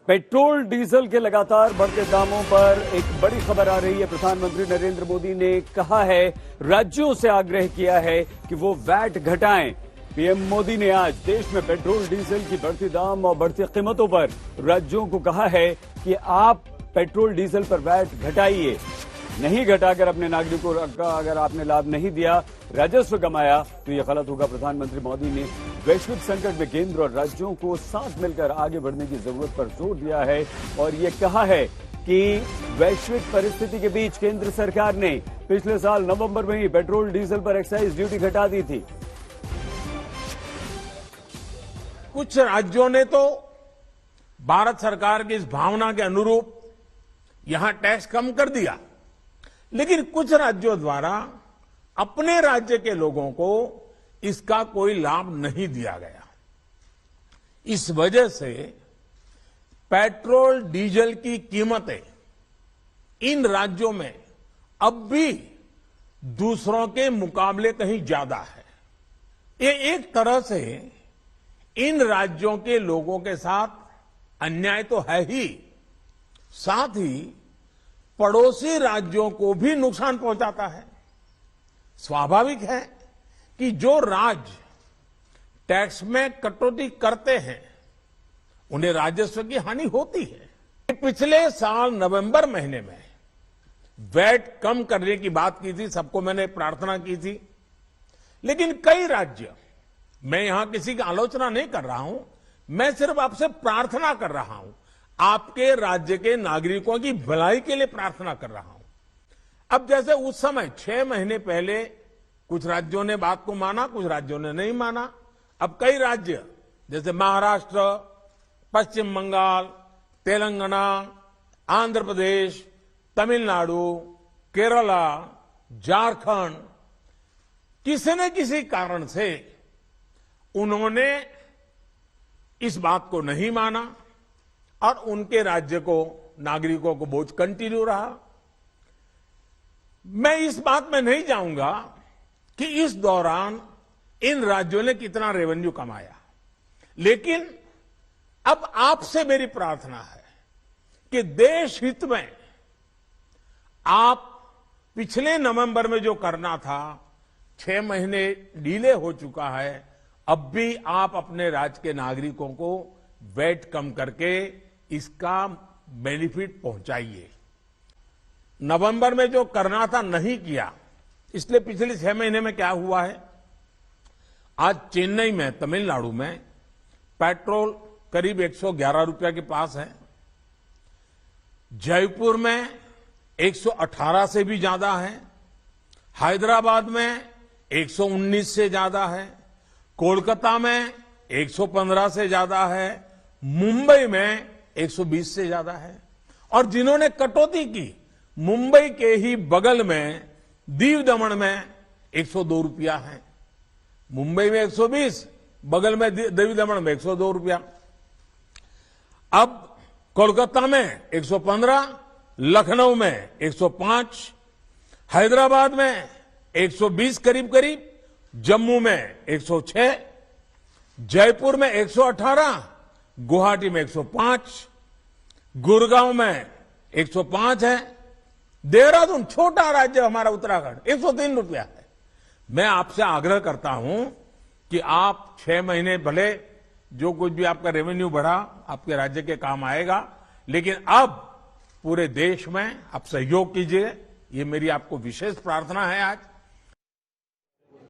Petrol diesel के लगातार बढ़ते दामों पर एक बड़ी खबर आ रही है। प्रधानमंत्री नरेंद्र मोदी ने कहा है, राज्यों से आग्रह किया है कि वो वैट घटाएं। पीएम मोदी ने आज देश में पेट्रोल डीजल की बढ़ती दाम और बढ़ती कीमतों पर राज्यों को कहा है कि आप पेट्रोल डीजल पर वैट घटाइए। नहीं घटाकर अपने नागरिकों का अगर आपने लाभ नहीं दिया, राजस्व कमाया, तो यह गलत होगा। प्रधानमंत्री मोदी ने वैश्विक संकट में केंद्र और राज्यों को साथ मिलकर आगे बढ़ने की जरूरत पर जोर दिया है और ये कहा है कि वैश्विक परिस्थिति के बीच केंद्र सरकार ने पिछले साल नवंबर में ही पेट्रोल डीजल पर एक्साइज ड्यूटी घटा दी थी। कुछ राज्यों ने तो भारत सरकार की इस भावना के अनुरूप यहां टैक्स कम कर दिया, लेकिन कुछ राज्यों द्वारा अपने राज्य के लोगों को इसका कोई लाभ नहीं दिया गया। इस वजह से पेट्रोल डीजल की कीमतें इन राज्यों में अब भी दूसरों के मुकाबले कहीं ज्यादा है। ये एक तरह से इन राज्यों के लोगों के साथ अन्याय तो है ही, साथ ही पड़ोसी राज्यों को भी नुकसान पहुंचाता है। स्वाभाविक है कि जो राज्य टैक्स में कटौती करते हैं उन्हें राजस्व की हानि होती है। पिछले साल नवंबर महीने में वैट कम करने की बात की थी, सबको मैंने प्रार्थना की थी, लेकिन कई राज्य, मैं यहां किसी की आलोचना नहीं कर रहा हूं, मैं सिर्फ आपसे प्रार्थना कर रहा हूं, आपके राज्य के नागरिकों की भलाई के लिए प्रार्थना कर रहा हूं। अब जैसे उस समय 6 महीने पहले कुछ राज्यों ने बात को माना, कुछ राज्यों ने नहीं माना। अब कई राज्य जैसे महाराष्ट्र, पश्चिम बंगाल, तेलंगाना, आंध्र प्रदेश, तमिलनाडु, केरला, झारखंड, किसी न किसी कारण से उन्होंने इस बात को नहीं माना और उनके राज्य को, नागरिकों को बोझ कंटिन्यू रहा। मैं इस बात में नहीं जाऊंगा कि इस दौरान इन राज्यों ने कितना रेवेन्यू कमाया, लेकिन अब आपसे मेरी प्रार्थना है कि देश हित में आप पिछले नवंबर में जो करना था, 6 महीने डिले हो चुका है, अब भी आप अपने राज्य के नागरिकों को वैट कम करके इसका बेनिफिट पहुंचाइए। नवंबर में जो करना था नहीं किया, इसलिए पिछले 6 महीने में क्या हुआ है, आज चेन्नई में, तमिलनाडु में पेट्रोल करीब 111 रुपया के पास है, जयपुर में 118 से भी ज्यादा है, हैदराबाद में 119 से ज्यादा है, कोलकाता में 115 से ज्यादा है, मुंबई में 120 से ज्यादा है। और जिन्होंने कटौती की, मुंबई के ही बगल में दीव दमन में 102 रुपया है। मुंबई में 120, बगल में दीव दमन में 102 रुपया। अब कोलकाता में 115, लखनऊ में 105, हैदराबाद में 120 करीब करीब, जम्मू में 106, जयपुर में 118, गुवाहाटी में 105, गुड़गांव में 105 है, देहरादून, छोटा राज्य हमारा उत्तराखंड, 103 रुपया है। मैं आपसे आग्रह करता हूं कि आप 6 महीने भले जो कुछ भी आपका रेवेन्यू बढ़ा आपके राज्य के काम आएगा, लेकिन अब पूरे देश में आप सहयोग कीजिए। ये मेरी आपको विशेष प्रार्थना है आज।